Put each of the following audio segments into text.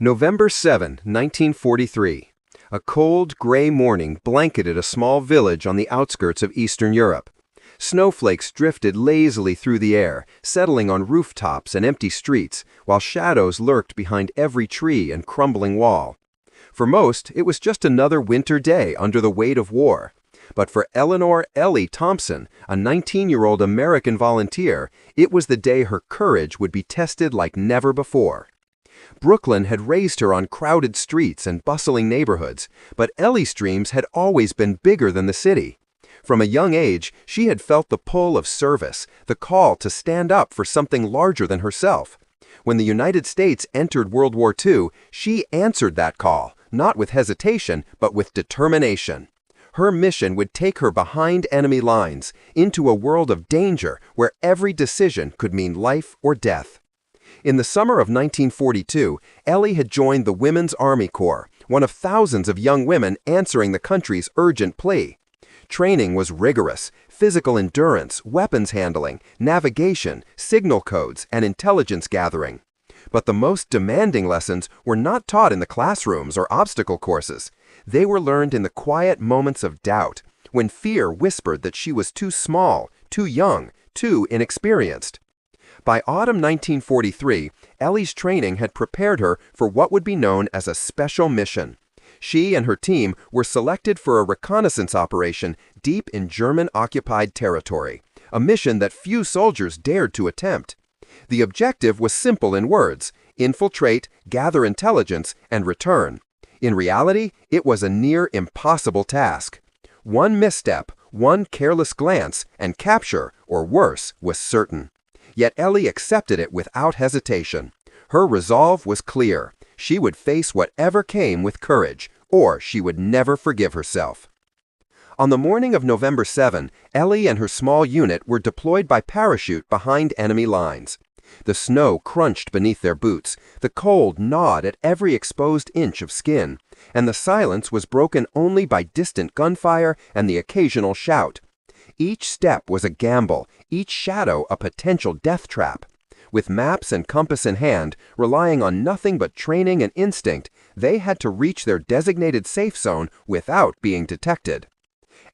November 7, 1943. A cold, gray morning blanketed a small village on the outskirts of Eastern Europe. Snowflakes drifted lazily through the air, settling on rooftops and empty streets, while shadows lurked behind every tree and crumbling wall. For most, it was just another winter day under the weight of war. But for Eleanor "Ellie" Thompson, a 19-year-old American volunteer, it was the day her courage would be tested like never before. Brooklyn had raised her on crowded streets and bustling neighborhoods, but Ellie's dreams had always been bigger than the city. From a young age, she had felt the pull of service, the call to stand up for something larger than herself. When the United States entered World War II, she answered that call, not with hesitation, but with determination. Her mission would take her behind enemy lines, into a world of danger where every decision could mean life or death. In the summer of 1942, Ellie had joined the Women's Army Corps, one of thousands of young women answering the country's urgent plea. Training was rigorous: physical endurance, weapons handling, navigation, signal codes, and intelligence gathering. But the most demanding lessons were not taught in the classrooms or obstacle courses. They were learned in the quiet moments of doubt, when fear whispered that she was too small, too young, too inexperienced. By autumn 1943, Ellie's training had prepared her for what would be known as a special mission. She and her team were selected for a reconnaissance operation deep in German-occupied territory, a mission that few soldiers dared to attempt. The objective was simple in words: infiltrate, gather intelligence, and return. In reality, it was a near impossible task. One misstep, one careless glance, and capture, or worse, was certain. Yet Ellie accepted it without hesitation. Her resolve was clear: she would face whatever came with courage, or she would never forgive herself. On the morning of November 7, Ellie and her small unit were deployed by parachute behind enemy lines. The snow crunched beneath their boots, the cold gnawed at every exposed inch of skin, and the silence was broken only by distant gunfire and the occasional shout. Each step was a gamble, each shadow a potential death trap. With maps and compass in hand, relying on nothing but training and instinct, they had to reach their designated safe zone without being detected.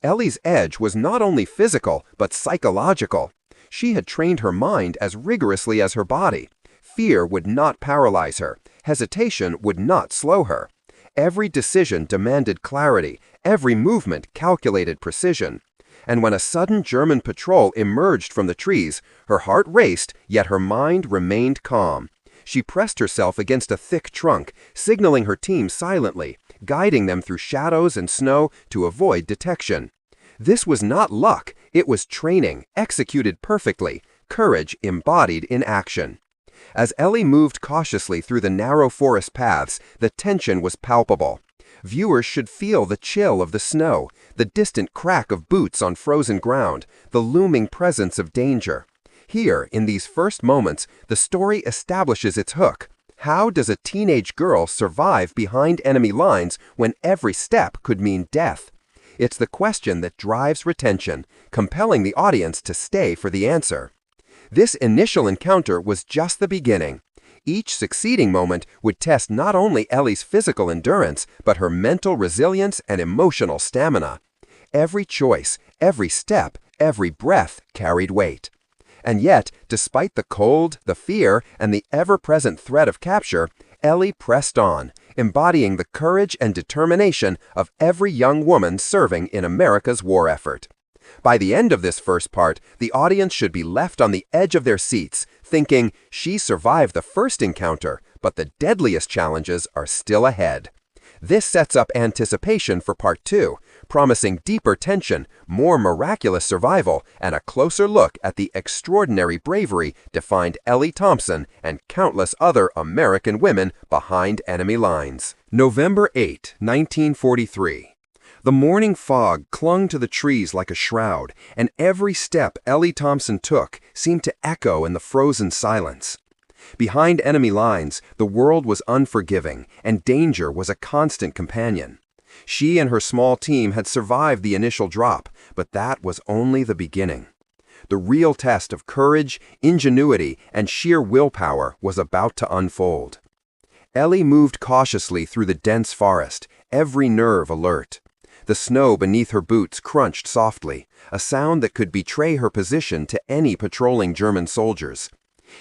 Ellie's edge was not only physical, but psychological. She had trained her mind as rigorously as her body. Fear would not paralyze her. Hesitation would not slow her. Every decision demanded clarity, every movement calculated precision. And when a sudden German patrol emerged from the trees, her heart raced, yet her mind remained calm. She pressed herself against a thick trunk, signaling her team silently, guiding them through shadows and snow to avoid detection. This was not luck, it was training, executed perfectly, courage embodied in action. As Ellie moved cautiously through the narrow forest paths, the tension was palpable. Viewers should feel the chill of the snow, the distant crack of boots on frozen ground, the looming presence of danger. Here, in these first moments, the story establishes its hook. How does a teenage girl survive behind enemy lines when every step could mean death? It's the question that drives retention, compelling the audience to stay for the answer. This initial encounter was just the beginning. Each succeeding moment would test not only Ellie's physical endurance, but her mental resilience and emotional stamina. Every choice, every step, every breath carried weight. And yet, despite the cold, the fear, and the ever-present threat of capture, Ellie pressed on, embodying the courage and determination of every young woman serving in America's war effort. By the end of this first part, the audience should be left on the edge of their seats, thinking, she survived the first encounter, but the deadliest challenges are still ahead. This sets up anticipation for part 2, promising deeper tension, more miraculous survival, and a closer look at the extraordinary bravery defined Ellie Thompson and countless other American women behind enemy lines. November 8, 1943. The morning fog clung to the trees like a shroud, and every step Ellie Thompson took seemed to echo in the frozen silence. Behind enemy lines, the world was unforgiving, and danger was a constant companion. She and her small team had survived the initial drop, but that was only the beginning. The real test of courage, ingenuity, and sheer willpower was about to unfold. Ellie moved cautiously through the dense forest, every nerve alert. The snow beneath her boots crunched softly, a sound that could betray her position to any patrolling German soldiers.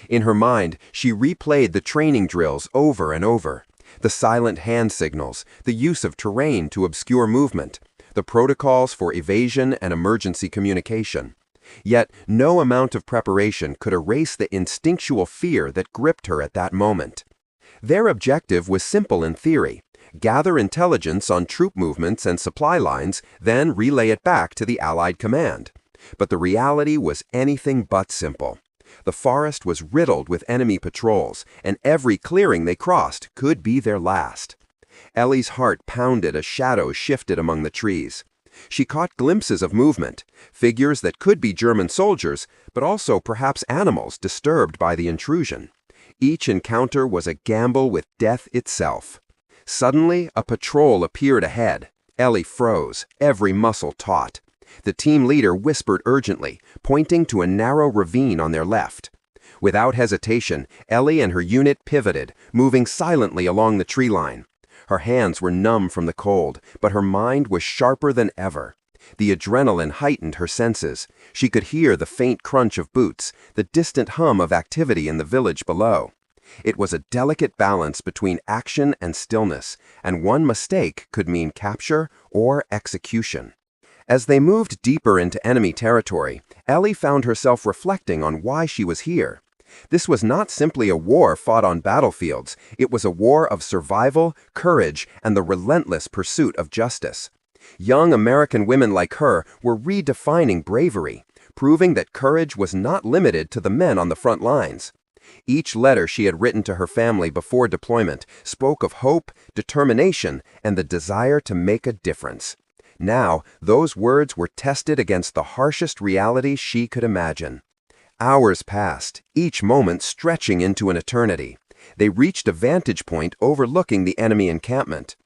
In her mind, she replayed the training drills over and over. The silent hand signals, the use of terrain to obscure movement, the protocols for evasion and emergency communication. Yet, no amount of preparation could erase the instinctual fear that gripped her at that moment. Their objective was simple in theory: gather intelligence on troop movements and supply lines, then relay it back to the Allied command. But the reality was anything but simple. The forest was riddled with enemy patrols, and every clearing they crossed could be their last. Ellie's heart pounded as shadows shifted among the trees. She caught glimpses of movement, figures that could be German soldiers, but also perhaps animals disturbed by the intrusion. Each encounter was a gamble with death itself. Suddenly, a patrol appeared ahead. Ellie froze, every muscle taut. The team leader whispered urgently, pointing to a narrow ravine on their left. Without hesitation, Ellie and her unit pivoted, moving silently along the tree line. Her hands were numb from the cold, but her mind was sharper than ever. The adrenaline heightened her senses. She could hear the faint crunch of boots, the distant hum of activity in the village below. It was a delicate balance between action and stillness, and one mistake could mean capture or execution. As they moved deeper into enemy territory, Ellie found herself reflecting on why she was here. This was not simply a war fought on battlefields. It was a war of survival, courage, and the relentless pursuit of justice. Young American women like her were redefining bravery, proving that courage was not limited to the men on the front lines. Each letter she had written to her family before deployment spoke of hope, determination, and the desire to make a difference. Now, those words were tested against the harshest reality she could imagine. Hours passed, each moment stretching into an eternity. They reached a vantage point overlooking the enemy encampment.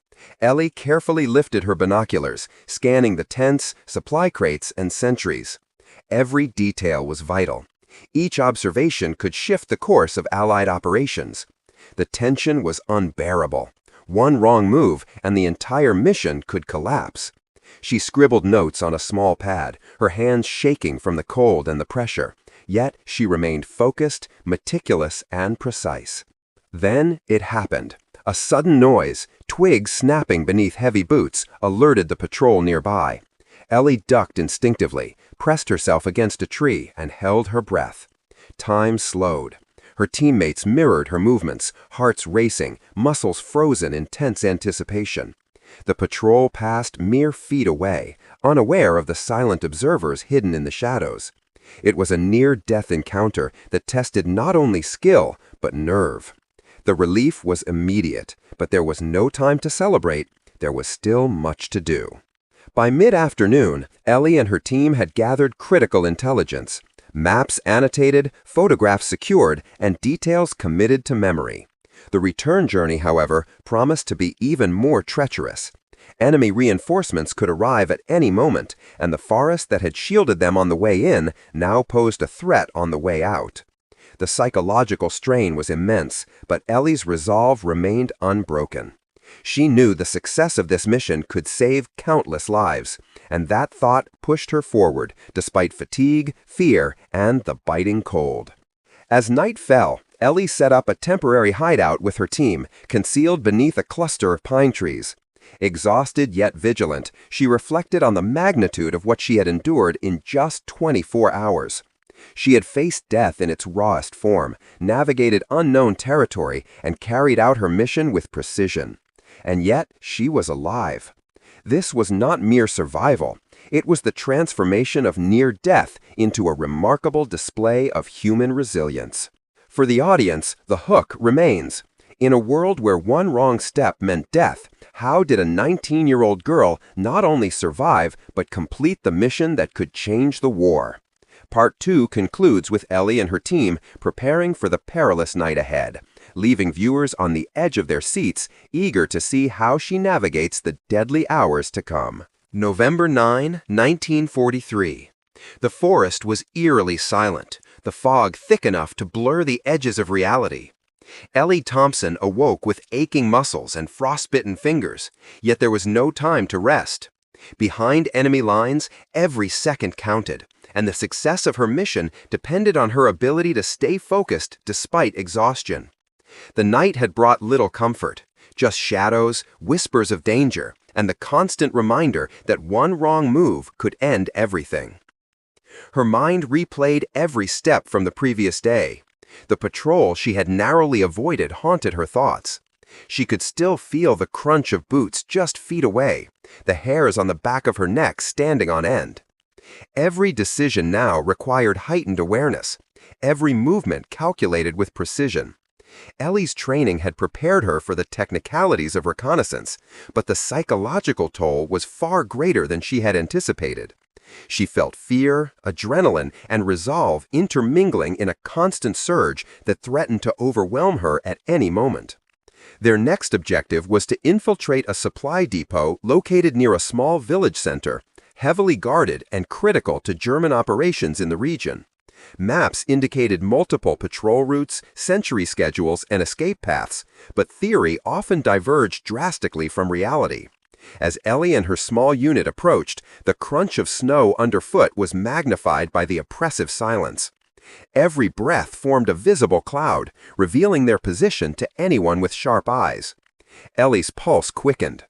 Ellie carefully lifted her binoculars, scanning the tents, supply crates, and sentries. Every detail was vital. Each observation could shift the course of Allied operations. The tension was unbearable. One wrong move, and the entire mission could collapse. She scribbled notes on a small pad, her hands shaking from the cold and the pressure. Yet she remained focused, meticulous, and precise. Then it happened. A sudden noise, twigs snapping beneath heavy boots, alerted the patrol nearby. Ellie ducked instinctively, pressed herself against a tree, and held her breath. Time slowed. Her teammates mirrored her movements, hearts racing, muscles frozen in tense anticipation. The patrol passed mere feet away, unaware of the silent observers hidden in the shadows. It was a near-death encounter that tested not only skill, but nerve. The relief was immediate, but there was no time to celebrate. There was still much to do. By mid-afternoon, Ellie and her team had gathered critical intelligence. Maps annotated, photographs secured, and details committed to memory. The return journey, however, promised to be even more treacherous. Enemy reinforcements could arrive at any moment, and the forest that had shielded them on the way in now posed a threat on the way out. The psychological strain was immense, but Ellie's resolve remained unbroken. She knew the success of this mission could save countless lives, and that thought pushed her forward, despite fatigue, fear, and the biting cold. As night fell, Ellie set up a temporary hideout with her team, concealed beneath a cluster of pine trees. Exhausted yet vigilant, she reflected on the magnitude of what she had endured in just 24 hours. She had faced death in its rawest form, navigated unknown territory, and carried out her mission with precision. And yet, she was alive. This was not mere survival. It was the transformation of near death into a remarkable display of human resilience. For the audience, the hook remains. In a world where one wrong step meant death, how did a 19-year-old girl not only survive, but complete the mission that could change the war? Part 2 concludes with Ellie and her team preparing for the perilous night ahead, leaving viewers on the edge of their seats, eager to see how she navigates the deadly hours to come. November 9, 1943. The forest was eerily silent, the fog thick enough to blur the edges of reality. Ellie Thompson awoke with aching muscles and frostbitten fingers, yet there was no time to rest. Behind enemy lines, every second counted, and the success of her mission depended on her ability to stay focused despite exhaustion. The night had brought little comfort, just shadows, whispers of danger, and the constant reminder that one wrong move could end everything. Her mind replayed every step from the previous day. The patrol she had narrowly avoided haunted her thoughts. She could still feel the crunch of boots just feet away, the hairs on the back of her neck standing on end. Every decision now required heightened awareness, every movement calculated with precision. Ellie's training had prepared her for the technicalities of reconnaissance, but the psychological toll was far greater than she had anticipated. She felt fear, adrenaline, and resolve intermingling in a constant surge that threatened to overwhelm her at any moment. Their next objective was to infiltrate a supply depot located near a small village center, heavily guarded and critical to German operations in the region. Maps indicated multiple patrol routes, sentry schedules, and escape paths, but theory often diverged drastically from reality. As Ellie and her small unit approached, the crunch of snow underfoot was magnified by the oppressive silence. Every breath formed a visible cloud, revealing their position to anyone with sharp eyes. Ellie's pulse quickened.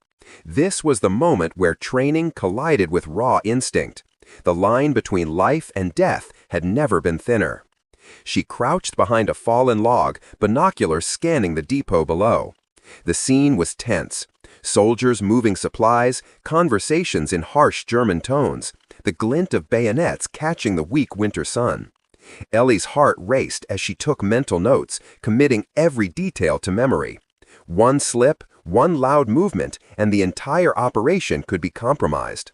This was the moment where training collided with raw instinct. The line between life and death had never been thinner. She crouched behind a fallen log, binoculars scanning the depot below. The scene was tense. Soldiers moving supplies, conversations in harsh German tones, the glint of bayonets catching the weak winter sun. Ellie's heart raced as she took mental notes, committing every detail to memory. One slip, one loud movement, and the entire operation could be compromised.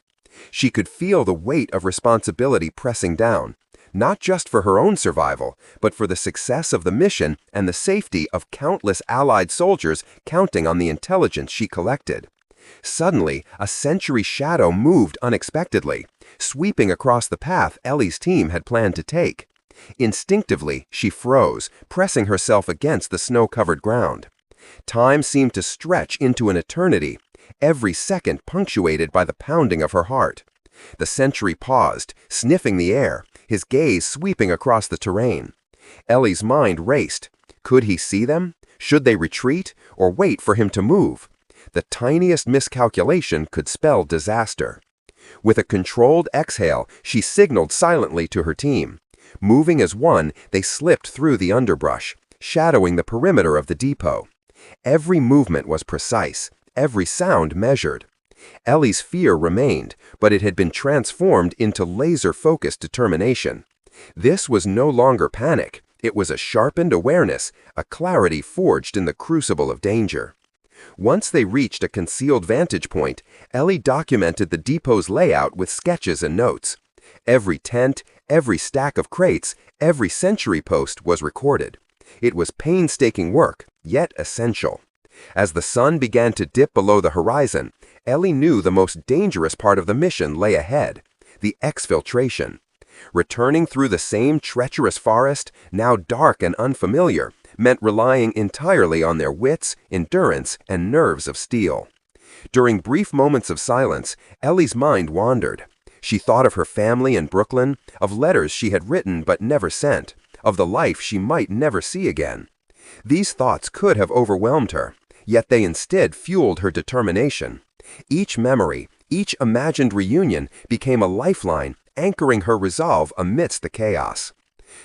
She could feel the weight of responsibility pressing down, not just for her own survival, but for the success of the mission and the safety of countless Allied soldiers counting on the intelligence she collected. Suddenly, a sentry shadow moved unexpectedly, sweeping across the path Ellie's team had planned to take. Instinctively, she froze, pressing herself against the snow-covered ground. Time seemed to stretch into an eternity, every second punctuated by the pounding of her heart. The sentry paused, sniffing the air, his gaze sweeping across the terrain. Ellie's mind raced. Could he see them? Should they retreat, or wait for him to move? The tiniest miscalculation could spell disaster. With a controlled exhale, she signaled silently to her team. Moving as one, they slipped through the underbrush, shadowing the perimeter of the depot. Every movement was precise, every sound measured. Ellie's fear remained, but it had been transformed into laser-focused determination. This was no longer panic. It was a sharpened awareness, a clarity forged in the crucible of danger. Once they reached a concealed vantage point, Ellie documented the depot's layout with sketches and notes. Every tent, every stack of crates, every sentry post was recorded. It was painstaking work, yet essential. As the sun began to dip below the horizon, Ellie knew the most dangerous part of the mission lay ahead, the exfiltration. Returning through the same treacherous forest, now dark and unfamiliar, meant relying entirely on their wits, endurance, and nerves of steel. During brief moments of silence, Ellie's mind wandered. She thought of her family in Brooklyn, of letters she had written but never sent, of the life she might never see again. These thoughts could have overwhelmed her, yet they instead fueled her determination. Each memory, each imagined reunion became a lifeline, anchoring her resolve amidst the chaos.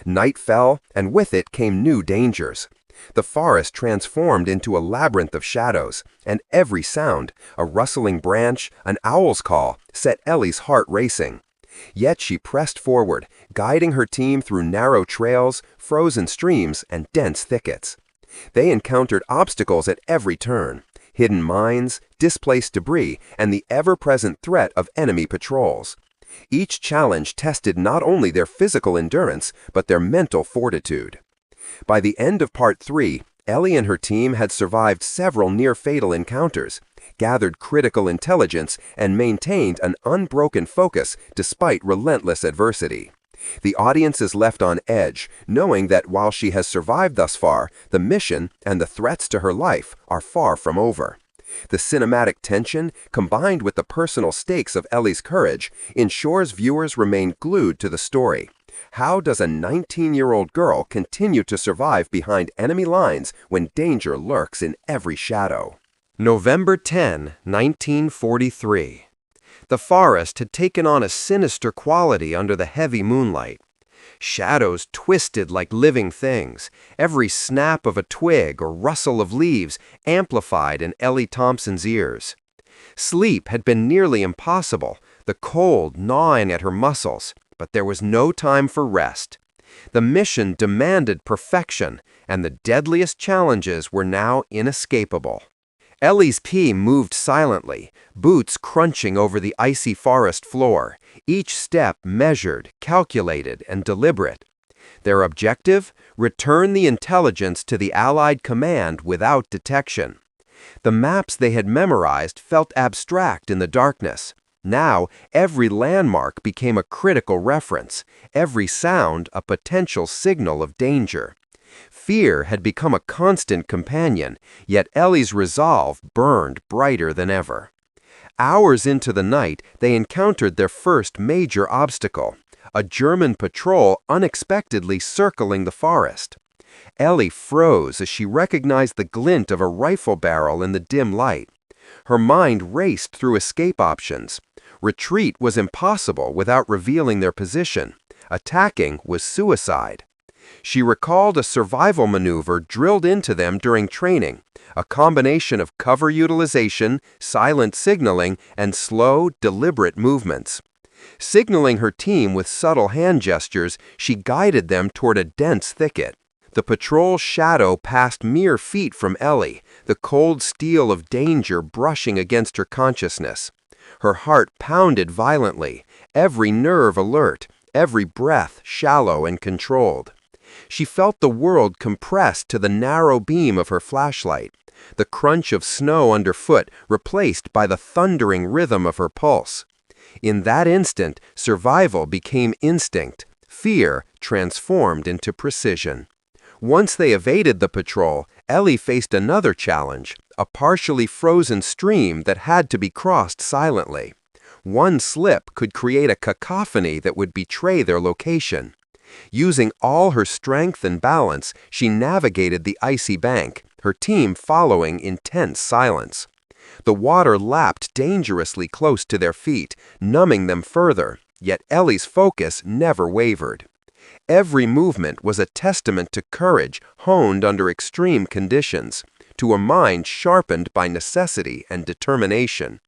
Night fell, and with it came new dangers. The forest transformed into a labyrinth of shadows, and every sound, a rustling branch, an owl's call, set Ellie's heart racing. Yet she pressed forward, guiding her team through narrow trails, frozen streams, and dense thickets. They encountered obstacles at every turn, hidden mines, displaced debris, and the ever-present threat of enemy patrols. Each challenge tested not only their physical endurance, but their mental fortitude. By the end of Part 3, Ellie and her team had survived several near-fatal encounters, gathered critical intelligence, and maintained an unbroken focus despite relentless adversity. The audience is left on edge, knowing that while she has survived thus far, the mission and the threats to her life are far from over. The cinematic tension, combined with the personal stakes of Ellie's courage, ensures viewers remain glued to the story. How does a 19-year-old girl continue to survive behind enemy lines when danger lurks in every shadow? November 10, 1943. The forest had taken on a sinister quality under the heavy moonlight. Shadows twisted like living things, every snap of a twig or rustle of leaves amplified in Ellie Thompson's ears. Sleep had been nearly impossible, the cold gnawing at her muscles, but there was no time for rest. The mission demanded perfection, and the deadliest challenges were now inescapable. Ellie's pee moved silently, boots crunching over the icy forest floor, each step measured, calculated, and deliberate. Their objective? Return the intelligence to the Allied command without detection. The maps they had memorized felt abstract in the darkness. Now, every landmark became a critical reference, every sound a potential signal of danger. Fear had become a constant companion, yet Ellie's resolve burned brighter than ever. Hours into the night, they encountered their first major obstacle, a German patrol unexpectedly circling the forest. Ellie froze as she recognized the glint of a rifle barrel in the dim light. Her mind raced through escape options. Retreat was impossible without revealing their position. Attacking was suicide. She recalled a survival maneuver drilled into them during training, a combination of cover utilization, silent signaling, and slow, deliberate movements. Signaling her team with subtle hand gestures, she guided them toward a dense thicket. The patrol's shadow passed mere feet from Ellie, the cold steel of danger brushing against her consciousness. Her heart pounded violently, every nerve alert, every breath shallow and controlled. She felt the world compressed to the narrow beam of her flashlight, the crunch of snow underfoot replaced by the thundering rhythm of her pulse. In that instant, survival became instinct, fear transformed into precision. Once they evaded the patrol, Ellie faced another challenge, a partially frozen stream that had to be crossed silently. One slip could create a cacophony that would betray their location. Using all her strength and balance, she navigated the icy bank, her team following in tense silence. The water lapped dangerously close to their feet, numbing them further, yet Ellie's focus never wavered. Every movement was a testament to courage honed under extreme conditions, to a mind sharpened by necessity and determination.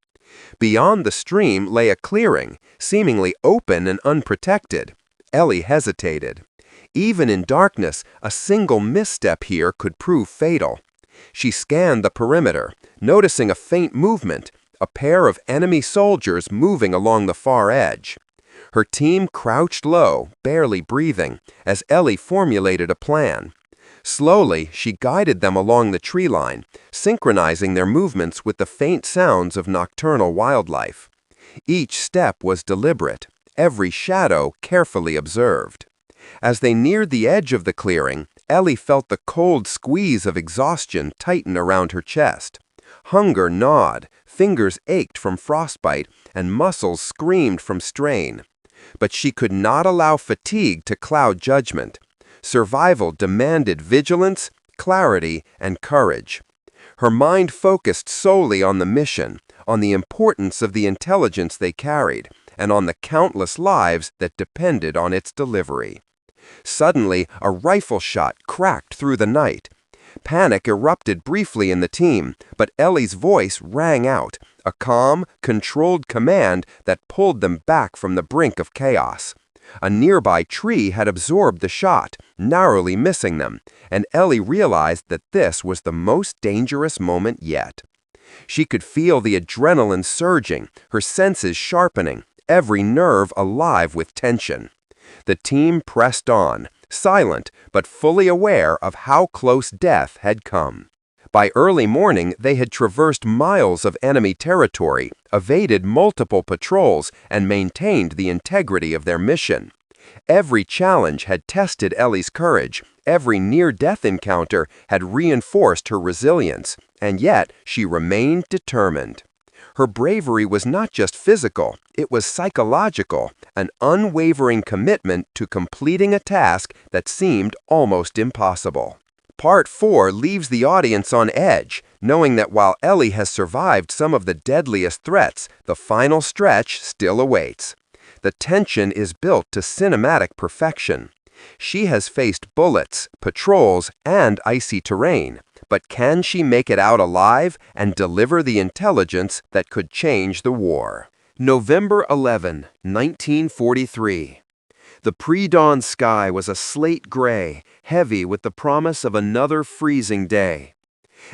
Beyond the stream lay a clearing, seemingly open and unprotected. Ellie hesitated. Even in darkness, a single misstep here could prove fatal. She scanned the perimeter, noticing a faint movement, a pair of enemy soldiers moving along the far edge. Her team crouched low, barely breathing, as Ellie formulated a plan. Slowly, she guided them along the tree line, synchronizing their movements with the faint sounds of nocturnal wildlife. Each step was deliberate, every shadow carefully observed. As they neared the edge of the clearing, Ellie felt the cold squeeze of exhaustion tighten around her chest. Hunger gnawed, fingers ached from frostbite, and muscles screamed from strain. But she could not allow fatigue to cloud judgment. Survival demanded vigilance, clarity, and courage. Her mind focused solely on the mission, on the importance of the intelligence they carried, and on the countless lives that depended on its delivery. Suddenly, a rifle shot cracked through the night. Panic erupted briefly in the team, but Ellie's voice rang out, a calm, controlled command that pulled them back from the brink of chaos. A nearby tree had absorbed the shot, narrowly missing them, and Ellie realized that this was the most dangerous moment yet. She could feel the adrenaline surging, her senses sharpening, every nerve alive with tension. The team pressed on, silent but fully aware of how close death had come. By early morning, they had traversed miles of enemy territory, evaded multiple patrols, and maintained the integrity of their mission. Every challenge had tested Ellie's courage, every near-death encounter had reinforced her resilience, and yet she remained determined. Her bravery was not just physical, it was psychological, an unwavering commitment to completing a task that seemed almost impossible. Part 4 leaves the audience on edge, knowing that while Ellie has survived some of the deadliest threats, the final stretch still awaits. The tension is built to cinematic perfection. She has faced bullets, patrols, and icy terrain, but can she make it out alive and deliver the intelligence that could change the war? November 11, 1943. The pre-dawn sky was a slate gray, heavy with the promise of another freezing day.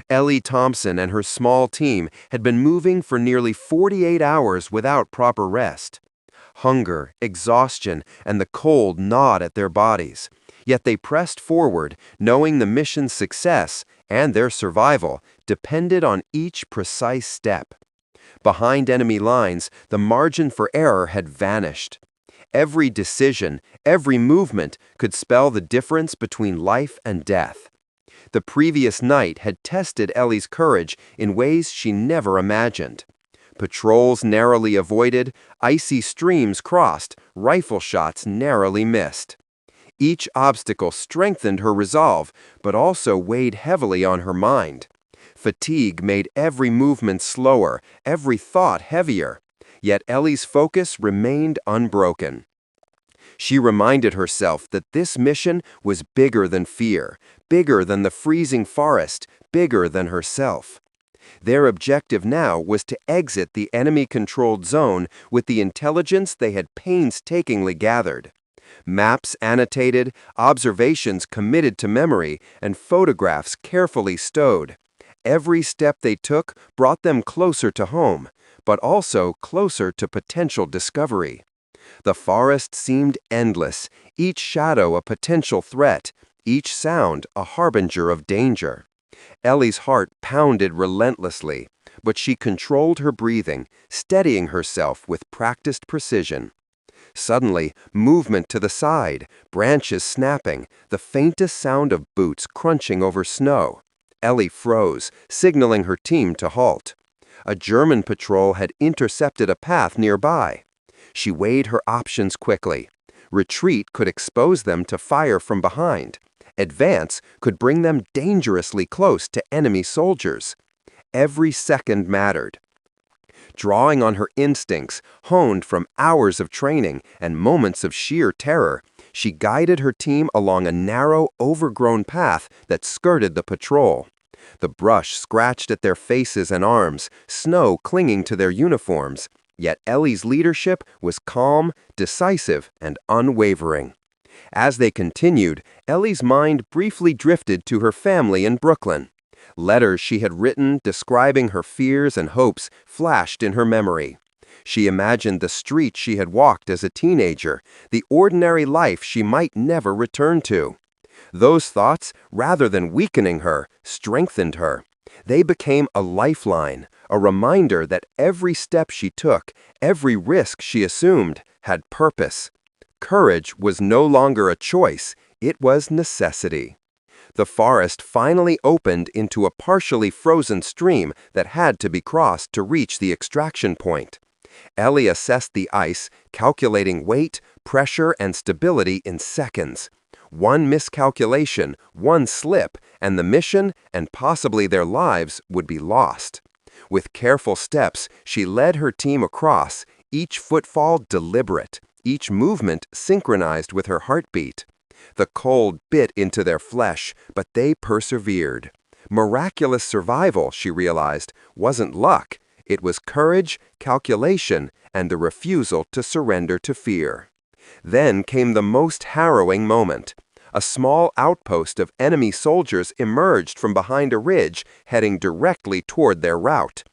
Ellie Thompson and her small team had been moving for nearly 48 hours without proper rest. Hunger, exhaustion, and the cold gnawed at their bodies, yet they pressed forward, knowing the mission's success and their survival depended on each precise step. Behind enemy lines, the margin for error had vanished. Every decision, every movement could spell the difference between life and death. The previous night had tested Ellie's courage in ways she never imagined. Patrols narrowly avoided, icy streams crossed, rifle shots narrowly missed. Each obstacle strengthened her resolve, but also weighed heavily on her mind. Fatigue made every movement slower, every thought heavier. Yet Ellie's focus remained unbroken. She reminded herself that this mission was bigger than fear, bigger than the freezing forest, bigger than herself. Their objective now was to exit the enemy-controlled zone with the intelligence they had painstakingly gathered. Maps annotated, observations committed to memory, and photographs carefully stowed. Every step they took brought them closer to home, but also closer to potential discovery. The forest seemed endless, each shadow a potential threat, each sound a harbinger of danger. Ellie's heart pounded relentlessly, but she controlled her breathing, steadying herself with practiced precision. Suddenly, movement to the side, branches snapping, the faintest sound of boots crunching over snow. Ellie froze, signaling her team to halt. A German patrol had intercepted a path nearby. She weighed her options quickly. Retreat could expose them to fire from behind. Advance could bring them dangerously close to enemy soldiers. Every second mattered. Drawing on her instincts, honed from hours of training and moments of sheer terror, she guided her team along a narrow, overgrown path that skirted the patrol. The brush scratched at their faces and arms, snow clinging to their uniforms. Yet Ellie's leadership was calm, decisive, and unwavering. As they continued, Ellie's mind briefly drifted to her family in Brooklyn. Letters she had written describing her fears and hopes flashed in her memory. She imagined the streets she had walked as a teenager, the ordinary life she might never return to. Those thoughts, rather than weakening her, strengthened her. They became a lifeline, a reminder that every step she took, every risk she assumed, had purpose. Courage was no longer a choice, it was necessity. The forest finally opened into a partially frozen stream that had to be crossed to reach the extraction point. Ellie assessed the ice, calculating weight, pressure, and stability in seconds. One miscalculation, one slip, and the mission, and possibly their lives, would be lost. With careful steps, she led her team across, each footfall deliberate, each movement synchronized with her heartbeat. The cold bit into their flesh, but they persevered. Miraculous survival, she realized, wasn't luck. It was courage, calculation, and the refusal to surrender to fear. Then came the most harrowing moment. A small outpost of enemy soldiers emerged from behind a ridge, heading directly toward their route.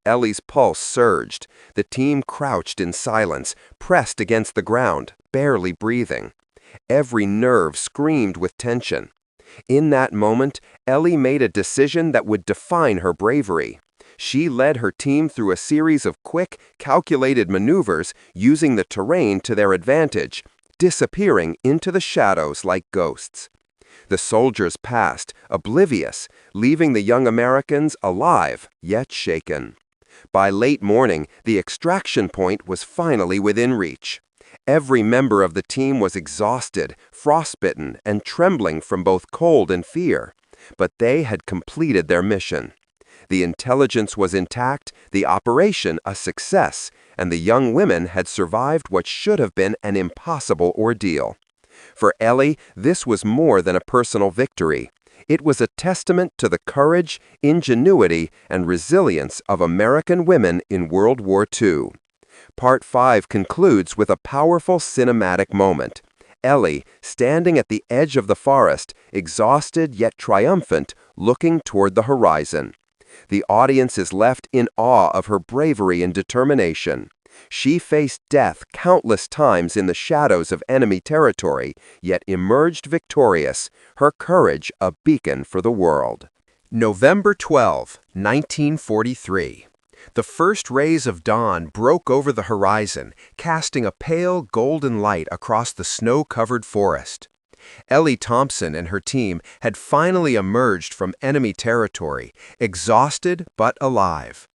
Ellie's pulse surged. The team crouched in silence, pressed against the ground, barely breathing. Every nerve screamed with tension. In that moment, Ellie made a decision that would define her bravery. She led her team through a series of quick, calculated maneuvers, using the terrain to their advantage. disappearing into the shadows like ghosts. The soldiers passed, oblivious, leaving the young Americans alive, yet shaken. By late morning, the extraction point was finally within reach. Every member of the team was exhausted, frostbitten, and trembling from both cold and fear. But they had completed their mission. The intelligence was intact, the operation a success, and the young women had survived what should have been an impossible ordeal. For Ellie, this was more than a personal victory. It was a testament to the courage, ingenuity, and resilience of American women in World War II. Part 5 concludes with a powerful cinematic moment. Ellie, standing at the edge of the forest, exhausted yet triumphant, looking toward the horizon. The audience is left in awe of her bravery and determination. She faced death countless times in the shadows of enemy territory, yet emerged victorious, her courage a beacon for the world. November 12, 1943. The first rays of dawn broke over the horizon, casting a pale golden light across the snow-covered forest. Ellie Thompson and her team had finally emerged from enemy territory, exhausted but alive.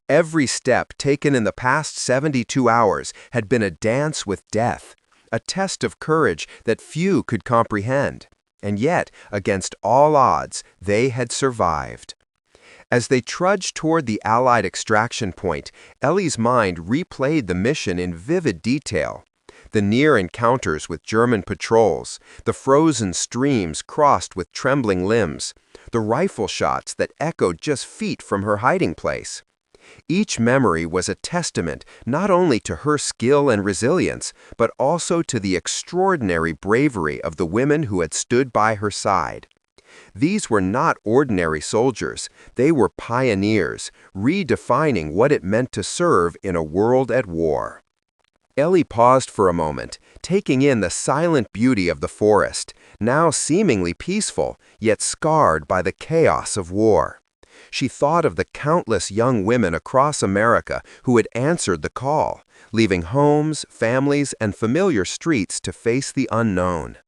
Every step taken in the past 72 hours had been a dance with death, a test of courage that few could comprehend. And yet, against all odds, they had survived. As they trudged toward the Allied extraction point, Ellie's mind replayed the mission in vivid detail. The near encounters with German patrols, the frozen streams crossed with trembling limbs, the rifle shots that echoed just feet from her hiding place. Each memory was a testament not only to her skill and resilience, but also to the extraordinary bravery of the women who had stood by her side. These were not ordinary soldiers. They were pioneers, redefining what it meant to serve in a world at war. Ellie paused for a moment, taking in the silent beauty of the forest, now seemingly peaceful, yet scarred by the chaos of war. She thought of the countless young women across America who had answered the call, leaving homes, families, and familiar streets to face the unknown.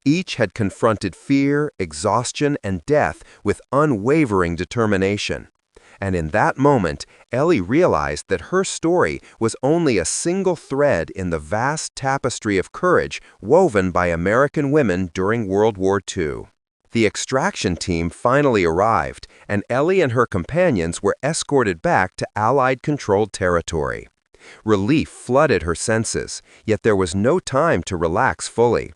Each had confronted fear, exhaustion, and death with unwavering determination. And in that moment, Ellie realized that her story was only a single thread in the vast tapestry of courage woven by American women during World War II. The extraction team finally arrived, and Ellie and her companions were escorted back to Allied-controlled territory. Relief flooded her senses, yet there was no time to relax fully.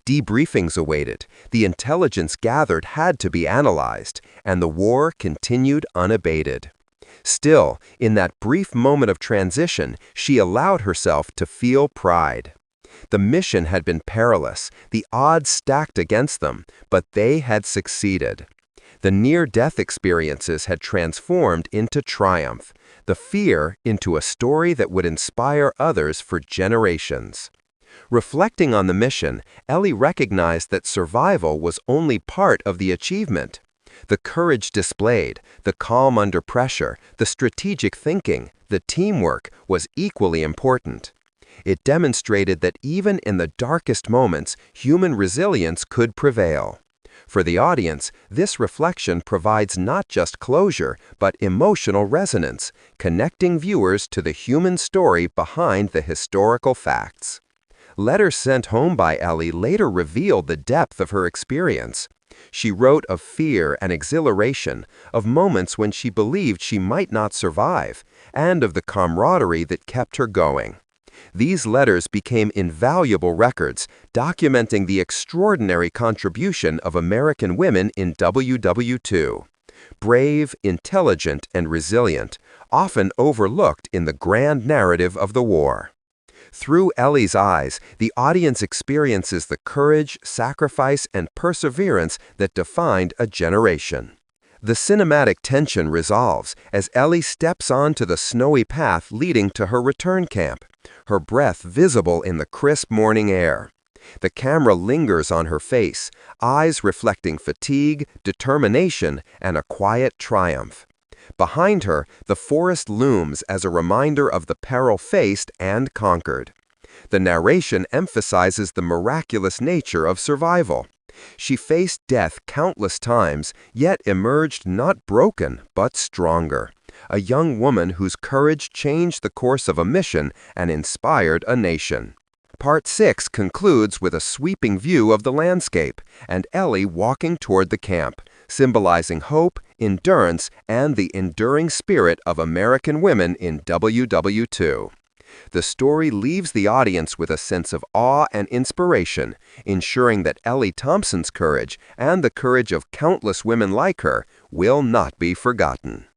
Debriefings awaited, the intelligence gathered had to be analyzed, and the war continued unabated. Still, in that brief moment of transition, she allowed herself to feel pride. The mission had been perilous, the odds stacked against them, but they had succeeded. The near-death experiences had transformed into triumph, the fear into a story that would inspire others for generations. Reflecting on the mission, Ellie recognized that survival was only part of the achievement. The courage displayed, the calm under pressure, the strategic thinking, the teamwork was equally important. It demonstrated that even in the darkest moments, human resilience could prevail. For the audience, this reflection provides not just closure, but emotional resonance, connecting viewers to the human story behind the historical facts. Letters sent home by Ellie later revealed the depth of her experience. She wrote of fear and exhilaration, of moments when she believed she might not survive, and of the camaraderie that kept her going. These letters became invaluable records, documenting the extraordinary contribution of American women in WW2. Brave, intelligent, and resilient, often overlooked in the grand narrative of the war. Through Ellie's eyes, the audience experiences the courage, sacrifice, and perseverance that defined a generation. The cinematic tension resolves as Ellie steps onto the snowy path leading to her return camp, her breath visible in the crisp morning air. The camera lingers on her face, eyes reflecting fatigue, determination, and a quiet triumph. Behind her, the forest looms as a reminder of the peril faced and conquered. The narration emphasizes the miraculous nature of survival. She faced death countless times, yet emerged not broken, but stronger. A young woman whose courage changed the course of a mission and inspired a nation. Part 6 concludes with a sweeping view of the landscape and Ellie walking toward the camp, symbolizing hope, endurance, and the enduring spirit of American women in WW2. The story leaves the audience with a sense of awe and inspiration, ensuring that Ellie Thompson's courage and the courage of countless women like her will not be forgotten.